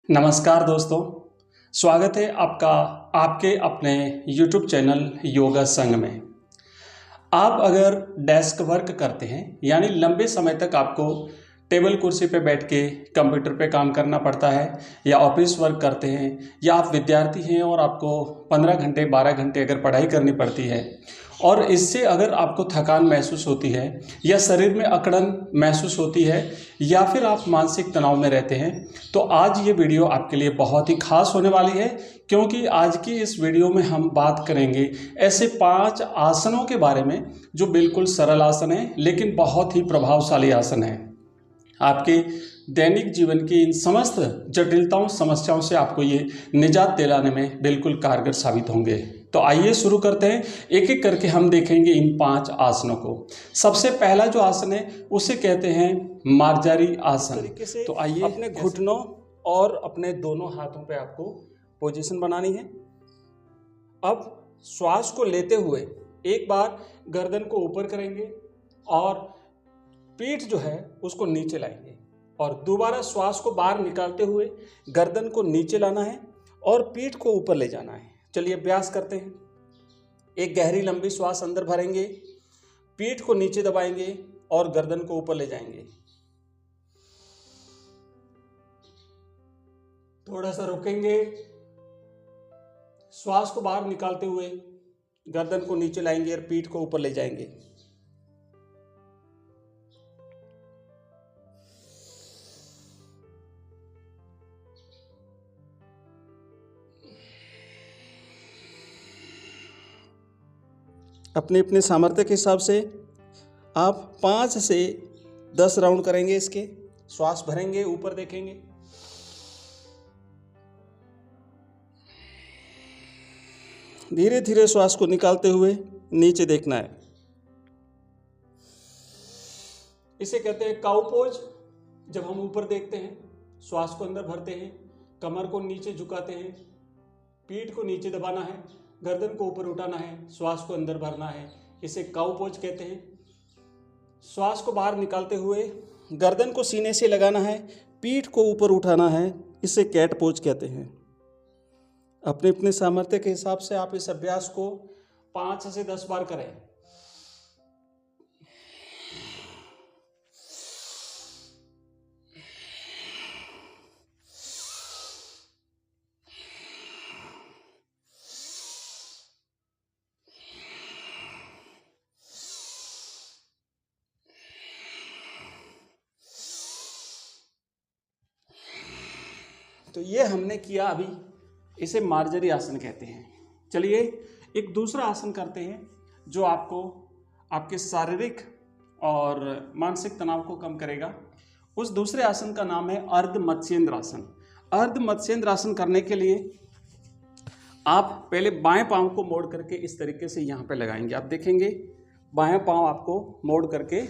नमस्कार दोस्तों, स्वागत है आपका आपके अपने YouTube चैनल योगा संघ में। आप अगर डेस्क वर्क करते हैं यानी लंबे समय तक आपको टेबल कुर्सी पे बैठ के कंप्यूटर पे काम करना पड़ता है या ऑफिस वर्क करते हैं या आप विद्यार्थी हैं और आपको 15 घंटे 12 घंटे अगर पढ़ाई करनी पड़ती है और इससे अगर आपको थकान महसूस होती है या शरीर में अकड़न महसूस होती है या फिर आप मानसिक तनाव में रहते हैं, तो आज ये वीडियो आपके लिए बहुत ही खास होने वाली है, क्योंकि आज की इस वीडियो में हम बात करेंगे ऐसे 5 आसनों के बारे में जो बिल्कुल सरल आसन है लेकिन बहुत ही प्रभावशाली आसन है। आपके दैनिक जीवन की इन समस्त जटिलताओं समस्याओं से आपको ये निजात दिलाने में बिल्कुल कारगर साबित होंगे। तो आइए शुरू करते हैं, एक एक करके हम देखेंगे इन 5 आसनों को। सबसे पहला जो आसन है उसे कहते हैं मार्जारी आसन। तो आइए अपने घुटनों और अपने दोनों हाथों पे आपको पोजीशन बनानी है। अब श्वास को लेते हुए एक बार गर्दन को ऊपर करेंगे और पीठ जो है उसको नीचे लाएंगे और दोबारा श्वास को बाहर निकालते हुए गर्दन को नीचे लाना है और पीठ को ऊपर ले जाना है। चलिए अभ्यास करते हैं। एक गहरी लंबी श्वास अंदर भरेंगे, पीठ को नीचे दबाएंगे और गर्दन को ऊपर ले जाएंगे। थोड़ा सा रुकेंगे, श्वास को बाहर निकालते हुए गर्दन को नीचे लाएंगे और पीठ को ऊपर ले जाएंगे। अपने अपने सामर्थ्य के हिसाब से आप 5 से 10 राउंड करेंगे इसके। श्वास भरेंगे, ऊपर देखेंगे, धीरे धीरे श्वास को निकालते हुए नीचे देखना है। इसे कहते हैं काउ पोज। जब हम ऊपर देखते हैं, श्वास को अंदर भरते हैं, कमर को नीचे झुकाते हैं, पीठ को नीचे दबाना है, गर्दन को ऊपर उठाना है, श्वास को अंदर भरना है। इसे काउ पोज कहते हैं। श्वास को बाहर निकालते हुए गर्दन को सीने से लगाना है, पीठ को ऊपर उठाना है। इसे कैट पोज कहते हैं। अपने अपने सामर्थ्य के हिसाब से आप इस अभ्यास को 5 से 10 बार करें। तो ये हमने किया अभी, इसे मार्जरी आसन कहते हैं। चलिए एक दूसरा आसन करते हैं जो आपको आपके शारीरिक और मानसिक तनाव को कम करेगा। उस दूसरे आसन का नाम है अर्ध मत्स्येंद्र आसन। अर्ध मत्स्येंद्र आसन करने के लिए आप पहले बाएं पांव को मोड़ करके इस तरीके से यहाँ पे लगाएंगे। आप देखेंगे बाएं पांव आपको मोड़ करके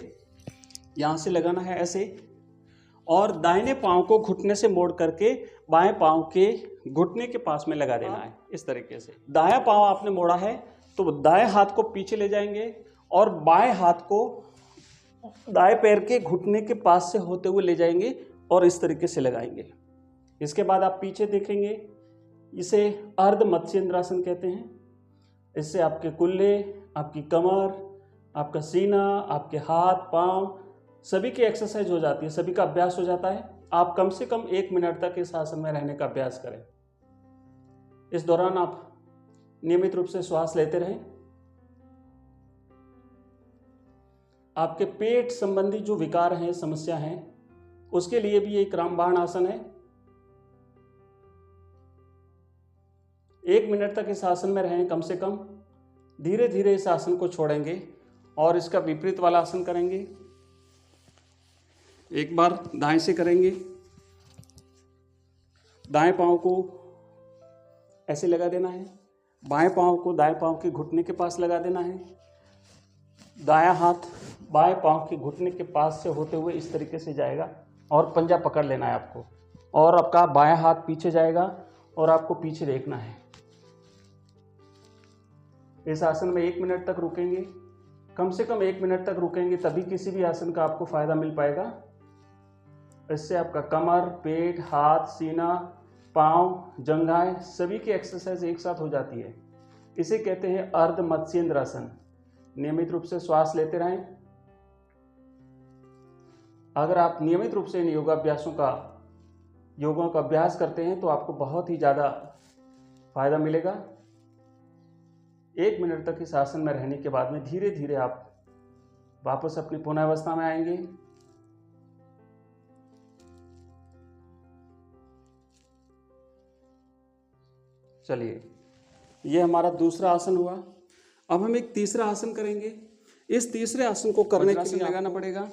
यहाँ से लगाना है ऐसे, और दाहिने पांव को घुटने से मोड़ करके बाएं पांव के घुटने के पास में लगा देना है इस तरीके से। दायां पांव आपने मोड़ा है तो दाएं हाथ को पीछे ले जाएंगे और बाएं हाथ को दाएं पैर के घुटने के पास से होते हुए ले जाएंगे और इस तरीके से लगाएंगे। इसके बाद आप पीछे देखेंगे, इसे अर्ध मत्स्येंद्रासन कहते हैं। इससे आपके कुल्ले, आपकी कमर, आपका सीना, आपके हाथ पांव सभी की एक्सरसाइज हो जाती है, सभी का अभ्यास हो जाता है। आप कम से कम 1 मिनट तक इस आसन में रहने का अभ्यास करें। इस दौरान आप नियमित रूप से श्वास लेते रहें। आपके पेट संबंधी जो विकार हैं, समस्या हैं, उसके लिए भी एक रामबाण आसन है। 1 मिनट तक इस आसन में रहें कम से कम। धीरे धीरे इस आसन को छोड़ेंगे और इसका विपरीत वाला आसन करेंगे। एक बार दाएं से करेंगे, दाएं पांव को ऐसे लगा देना है, बाएं पांव को दाएं पांव के घुटने के पास लगा देना है, दायां हाथ बाएं पांव के घुटने के पास से होते हुए इस तरीके से जाएगा और पंजा पकड़ लेना है आपको, और आपका बायां हाथ पीछे जाएगा और आपको पीछे देखना है। इस आसन में 1 मिनट तक रुकेंगे, कम से कम 1 मिनट तक रुकेंगे, तभी किसी भी आसन का आपको फायदा मिल पाएगा। इससे आपका कमर, पेट, हाथ, सीना पाँव, जंघाएं सभी की एक्सरसाइज एक साथ हो जाती है। इसे कहते हैं अर्ध मत्स्येंद्र आसन। नियमित रूप से श्वास लेते रहें। अगर आप नियमित रूप से इन योगों का अभ्यास करते हैं तो आपको बहुत ही ज़्यादा फायदा मिलेगा। 1 मिनट तक इस आसन में रहने के बाद में धीरे धीरे आप वापस अपनी पुनःअवस्था में आएंगे। चलिए, ये हमारा दूसरा आसन हुआ। अब हम एक तीसरा आसन करेंगे। इस तीसरे आसन को करने के लिए लगाना पड़ेगा।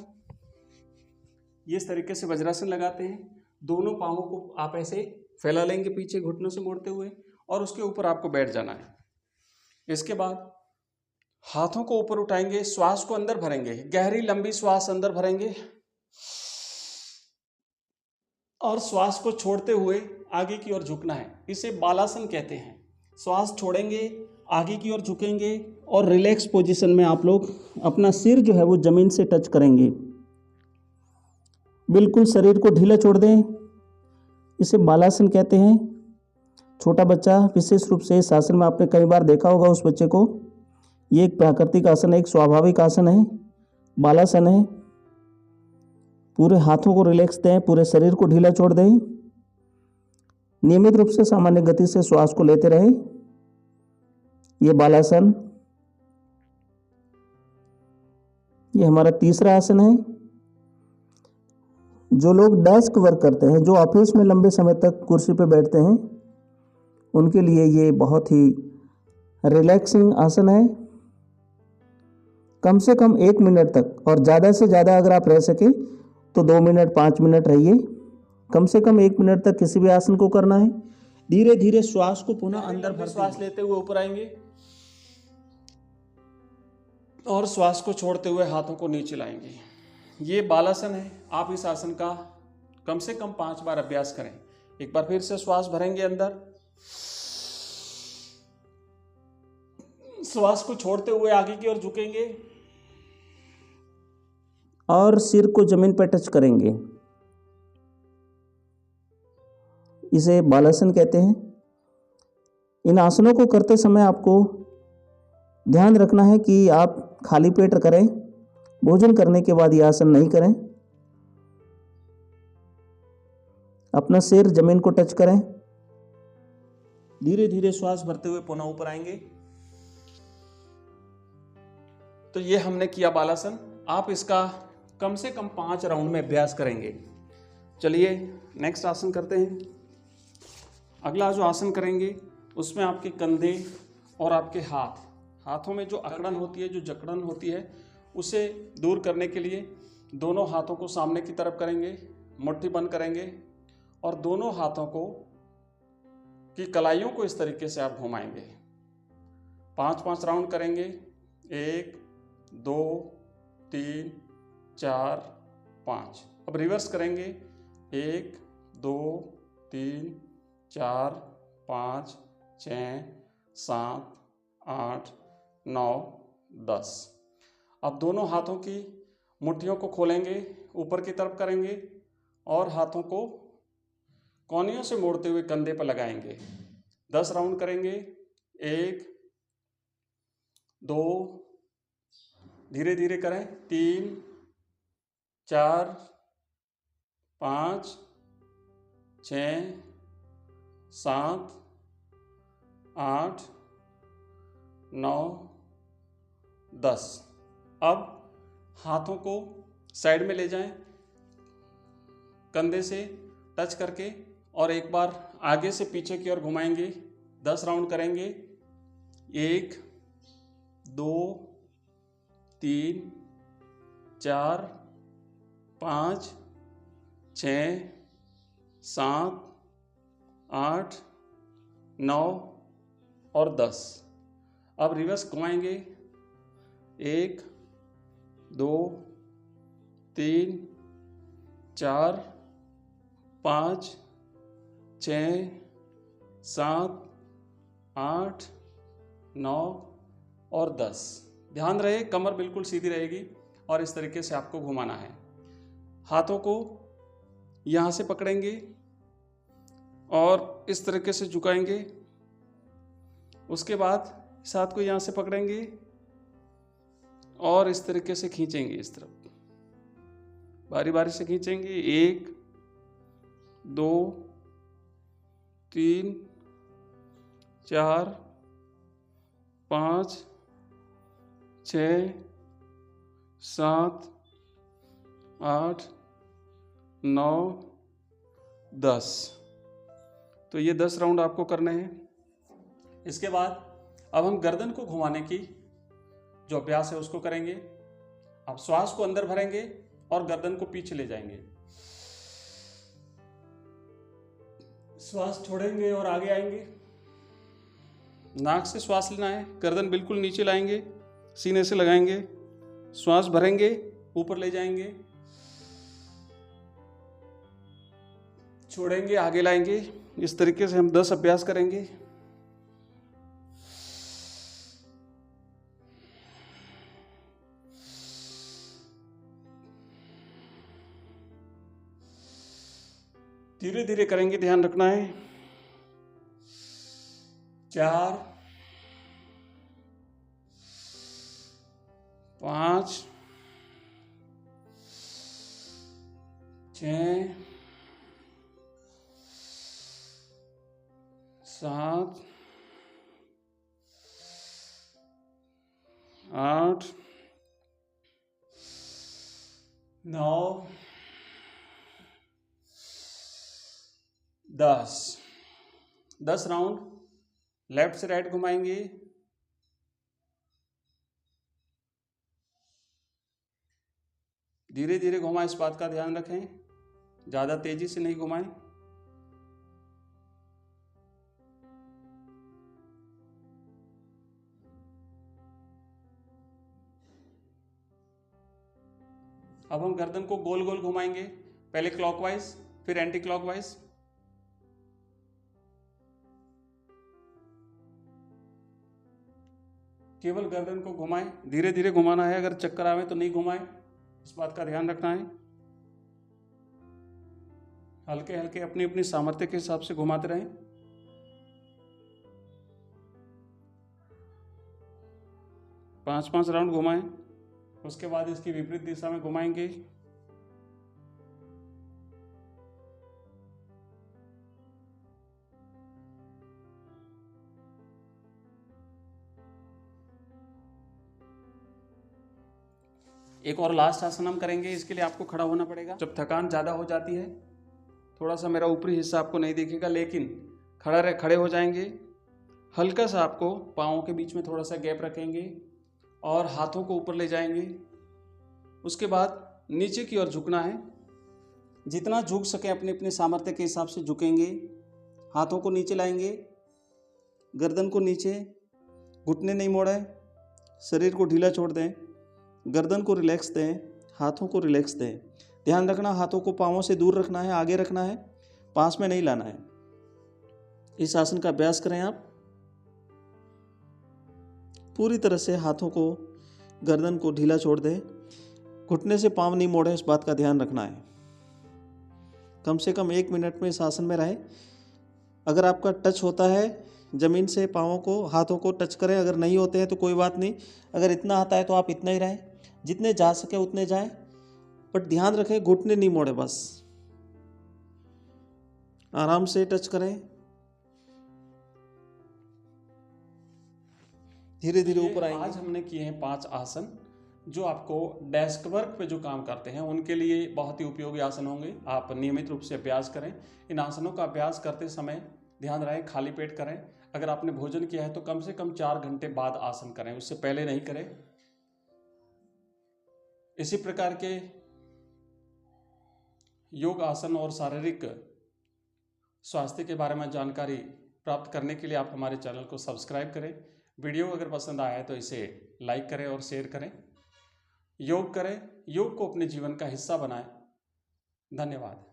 इस तरीके से वज्रासन लगाते हैं। दोनों पाँवों को आप ऐसे फैला लेंगे पीछे घुटनों से मोड़ते हुए, और उसके ऊपर आपको बैठ जाना है। इसके बाद हाथों को ऊपर उठाएंगे, श्वास को अंदर भरेंगे, गहरी लंबी श्वास अंदर भरेंगे और श्वास को छोड़ते हुए आगे की ओर झुकना है। इसे बालासन कहते हैं। श्वास छोड़ेंगे, आगे की ओर झुकेंगे और रिलैक्स पोजीशन में आप लोग अपना सिर जो है वो जमीन से टच करेंगे। बिल्कुल शरीर को ढीला छोड़ दें। इसे बालासन कहते हैं। छोटा बच्चा विशेष रूप से इस आसन में आपने कई बार देखा होगा उस बच्चे को। ये एक प्राकृतिक आसन है, एक स्वाभाविक आसन है, बालासन है। पूरे हाथों को रिलैक्स दें, पूरे शरीर को ढीला छोड़ दें। नियमित रूप से सामान्य गति से श्वास को लेते रहें। ये बालासन, ये हमारा तीसरा आसन है। जो लोग डेस्क वर्क करते हैं, जो ऑफिस में लंबे समय तक कुर्सी पर बैठते हैं, उनके लिए ये बहुत ही रिलैक्सिंग आसन है। कम से कम 1 मिनट तक, और ज़्यादा से ज़्यादा अगर आप रह सके तो 2 मिनट 5 मिनट रहिए। कम से कम 1 मिनट तक किसी भी आसन को करना है। धीरे धीरे श्वास को पुनः अंदर भर, श्वास लेते हुए ऊपर आएंगे और श्वास को छोड़ते हुए हाथों को नीचे लाएंगे। ये बालासन है। आप इस आसन का कम से कम 5 बार अभ्यास करें। एक बार फिर से श्वास भरेंगे अंदर, श्वास को छोड़ते हुए आगे की ओर झुकेंगे और सिर को जमीन पर टच करेंगे। इसे बालासन कहते हैं। इन आसनों को करते समय आपको ध्यान रखना है कि आप खाली पेट करें। भोजन करने के बाद यह आसन नहीं करें। अपना सिर जमीन को टच करें। धीरे धीरे श्वास भरते हुए पुनः ऊपर आएंगे। तो ये हमने किया बालासन। आप इसका कम से कम 5 राउंड में अभ्यास करेंगे। चलिए नेक्स्ट आसन करते हैं। अगला जो आसन करेंगे उसमें आपके कंधे और आपके हाथों में जो अकड़न होती है, जो जकड़न होती है, उसे दूर करने के लिए दोनों हाथों को सामने की तरफ करेंगे, मुट्ठी बंद करेंगे और दोनों हाथों की कलाइयों को इस तरीके से आप घुमाएंगे। 5-5 राउंड करेंगे। 1 2 3 4 5। अब रिवर्स करेंगे। 1 2 3 4 5 6 7 8 9 10। अब दोनों हाथों की मुट्ठियों को खोलेंगे, ऊपर की तरफ करेंगे और हाथों को कोहनियों से मोड़ते हुए कंधे पर लगाएंगे। 10 राउंड करेंगे। 1 2, धीरे धीरे करें, 3 4 5 6 7 8 9 10। अब हाथों को साइड में ले जाएं, कंधे से टच करके, और एक बार आगे से पीछे की ओर घुमाएंगे। 10 राउंड करेंगे। 1 2 3 4 5 6 7 8 9 और 10। अब रिवर्स घुमाएंगे। 1 2 3 4 5 6 7 8 9 और 10। ध्यान रहे कमर बिल्कुल सीधी रहेगी और इस तरीके से आपको घुमाना है। हाथों को यहाँ से पकड़ेंगे, और इस तरीके से झुकाएंगे। उसके बाद इस हाथ को यहाँ से पकड़ेंगे और इस तरीके से खींचेंगे, इस तरफ बारी बारी से खींचेंगे। 1 2 3 4 5 6 7 8 9 10। तो ये 10 राउंड आपको करने हैं। इसके बाद अब हम गर्दन को घुमाने की जो अभ्यास है उसको करेंगे। आप श्वास को अंदर भरेंगे और गर्दन को पीछे ले जाएंगे। श्वास छोड़ेंगे और आगे आएंगे। नाक से श्वास लेना है, गर्दन बिल्कुल नीचे लाएंगे, सीने से लगाएंगे, श्वास भरेंगे, ऊपर ले जाएंगे, छोड़ेंगे, आगे लाएंगे। इस तरीके से हम 10 अभ्यास करेंगे। धीरे धीरे करेंगे, ध्यान रखना है। 4 5 6 7 8 9 10 राउंड लेफ्ट से राइट घुमाएंगे। धीरे धीरे घुमाएं, इस बात का ध्यान रखें, ज़्यादा तेजी से नहीं घुमाएं। अब हम गर्दन को गोल गोल घुमाएंगे, पहले क्लॉकवाइज फिर एंटी क्लॉकवाइज। केवल गर्दन को घुमाएं, धीरे धीरे घुमाना है, अगर चक्कर आवे तो नहीं घुमाएं, इस बात का ध्यान रखना है। हल्के हल्के अपनी अपनी सामर्थ्य के हिसाब से घुमाते रहें। पांच राउंड घुमाएं, उसके बाद इसकी विपरीत दिशा में घुमाएंगे। एक और लास्ट आसन हम करेंगे, इसके लिए आपको खड़ा होना पड़ेगा। जब थकान ज़्यादा हो जाती है, थोड़ा सा मेरा ऊपरी हिस्सा आपको नहीं दिखेगा, लेकिन खड़े हो जाएंगे। हल्का सा आपको पाँवों के बीच में थोड़ा सा गैप रखेंगे और हाथों को ऊपर ले जाएंगे। उसके बाद नीचे की ओर झुकना है, जितना झुक सके अपने अपने सामर्थ्य के हिसाब से झुकेंगे। हाथों को नीचे लाएंगे, गर्दन को नीचे, घुटने नहीं मोड़ें, शरीर को ढीला छोड़ दें, गर्दन को रिलैक्स दें, हाथों को रिलैक्स दें। ध्यान रखना, हाथों को पाँवों से दूर रखना है, आगे रखना है, पास में नहीं लाना है। इस आसन का अभ्यास करें आप। पूरी तरह से हाथों को, गर्दन को ढीला छोड़ दें, घुटने से पाँव नहीं मोड़ें, इस बात का ध्यान रखना है। कम से कम 1 मिनट में इस आसन में रहें। अगर आपका टच होता है ज़मीन से, पाँवों को, हाथों को टच करें, अगर नहीं होते हैं तो कोई बात नहीं। अगर इतना आता है तो आप इतना ही रहें, जितने जा सके उतने जाएं, बट ध्यान रखें घुटने नहीं मोड़े, बस आराम से टच करें। धीरे धीरे ऊपर आएंगे। आज हमने किए हैं 5 आसन जो आपको डेस्क वर्क पे जो काम करते हैं उनके लिए बहुत ही उपयोगी आसन होंगे। आप नियमित रूप से अभ्यास करें। इन आसनों का अभ्यास करते समय ध्यान रहे खाली पेट करें। अगर आपने भोजन किया है तो कम से कम 4 घंटे बाद आसन करें, उससे पहले नहीं करें। इसी प्रकार के योग आसन और शारीरिक स्वास्थ्य के बारे में जानकारी प्राप्त करने के लिए आप हमारे चैनल को सब्सक्राइब करें। वीडियो अगर पसंद आया है तो इसे लाइक करें और शेयर करें। योग करें, योग को अपने जीवन का हिस्सा बनाएं। धन्यवाद।